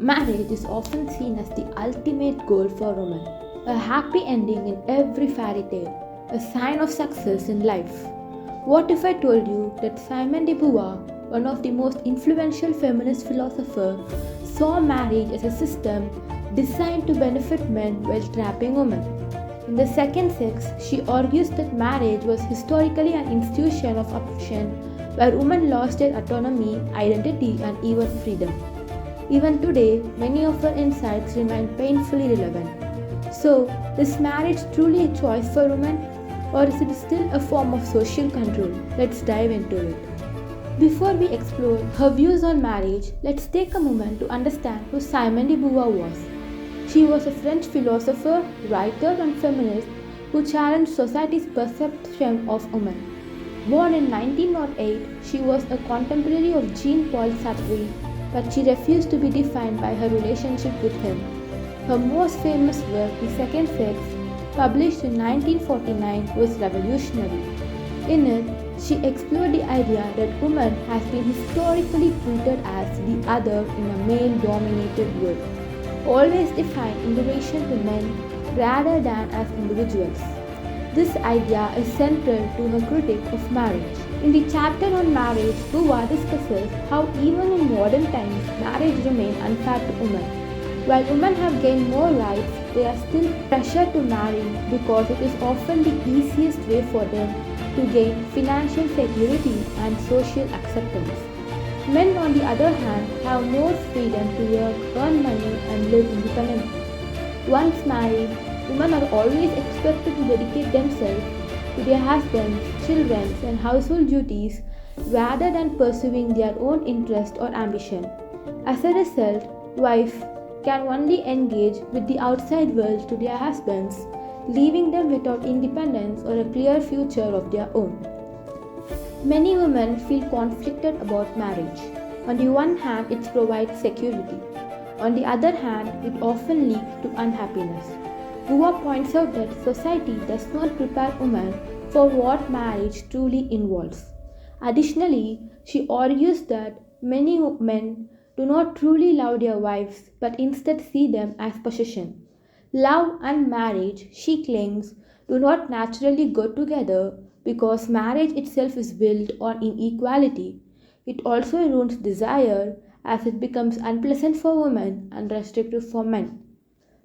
Marriage is often seen as the ultimate goal for women, a happy ending in every fairy tale, a sign of success in life. What if I told you that Simone de Beauvoir, one of the most influential feminist philosophers, saw marriage as a system designed to benefit men while trapping women? In the second sex, she argues that marriage was historically an institution of oppression where women lost their autonomy, identity, and even freedom. Even today, many of her insights remain painfully relevant. So, is marriage truly a choice for women, or is it still a form of social control? Let's dive into it. Before we explore her views on marriage, let's take a moment to understand who Simone de Beauvoir was. She was a French philosopher, writer, and feminist who challenged society's perception of women. Born in 1908, she was a contemporary of Jean-Paul Sartre, but she refused to be defined by her relationship with him. Her most famous work, The Second Sex, published in 1949, was revolutionary. In it, she explored the idea that woman has been historically treated as the other in a male-dominated world, always defined in relation to men rather than as individuals. This idea is central to her critique of marriage. In the chapter on marriage, Beauvoir discusses how even in modern times marriage remains unfair to women. While women have gained more rights, they are still pressured to marry because it is often the easiest way for them to gain financial security and social acceptance. Men, on the other hand, have more freedom to work, earn money, and live independently. Once married, women are always expected to dedicate themselves to their husbands, children, and household duties rather than pursuing their own interest or ambition. As a result, wives can only engage with the outside world to their husbands, leaving them without independence or a clear future of their own. Many women feel conflicted about marriage. On the one hand, it provides security. On the other hand, it often leads to unhappiness. Beauvoir points out that society does not prepare women for what marriage truly involves. Additionally, she argues that many men do not truly love their wives but instead see them as possession. Love and marriage, she claims, do not naturally go together because marriage itself is built on inequality. It also ruins desire as it becomes unpleasant for women and restrictive for men.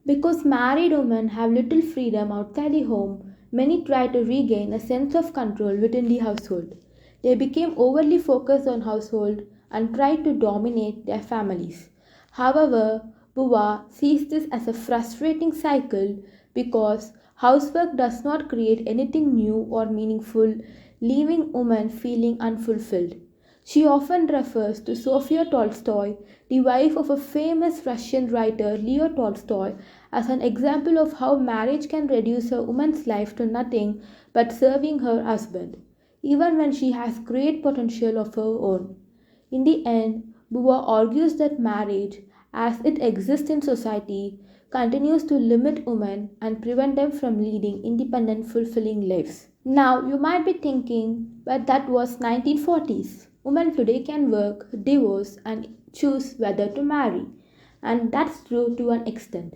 Because married women have little freedom outside the home, many try to regain a sense of control within the household. They became overly focused on household and tried to dominate their families. However, Beauvoir sees this as a frustrating cycle because housework does not create anything new or meaningful, leaving women feeling unfulfilled. She often refers to Sofia Tolstoy, the wife of a famous Russian writer Leo Tolstoy, as an example of how marriage can reduce a woman's life to nothing but serving her husband, even when she has great potential of her own. In the end, Beauvoir argues that marriage, as it exists in society, continues to limit women and prevent them from leading independent, fulfilling lives. Now, you might be thinking, but that was 1940s. Women today can work, divorce, and choose whether to marry. And that's true to an extent.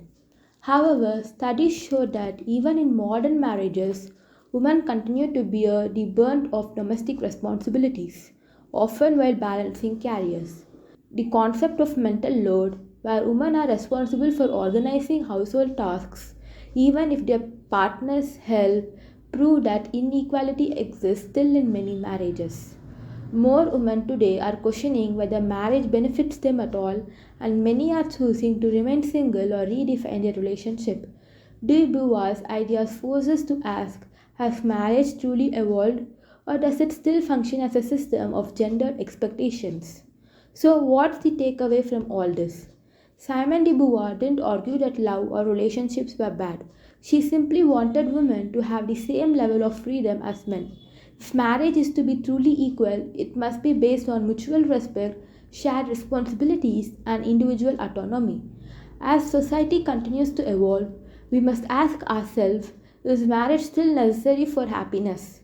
However, studies show that even in modern marriages, women continue to bear the brunt of domestic responsibilities, often while balancing careers. The concept of mental load, where women are responsible for organizing household tasks, even if their partners help, prove that inequality exists still in many marriages. More women today are questioning whether marriage benefits them at all, and many are choosing to remain single or redefine their relationship. De Beauvoir's ideas force us to ask, has marriage truly evolved, or does it still function as a system of gendered expectations? So, what's the takeaway from all this? Simone de Beauvoir didn't argue that love or relationships were bad. She simply wanted women to have the same level of freedom as men. If marriage is to be truly equal, it must be based on mutual respect, shared responsibilities, and individual autonomy. As society continues to evolve, we must ask ourselves, is marriage still necessary for happiness?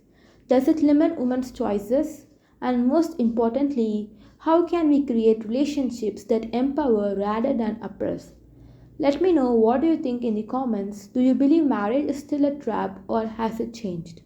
Does it limit women's choices? And most importantly, How can we create relationships that empower rather than oppress? Let me know what do you think in the comments. Do you believe marriage is still a trap or has it changed?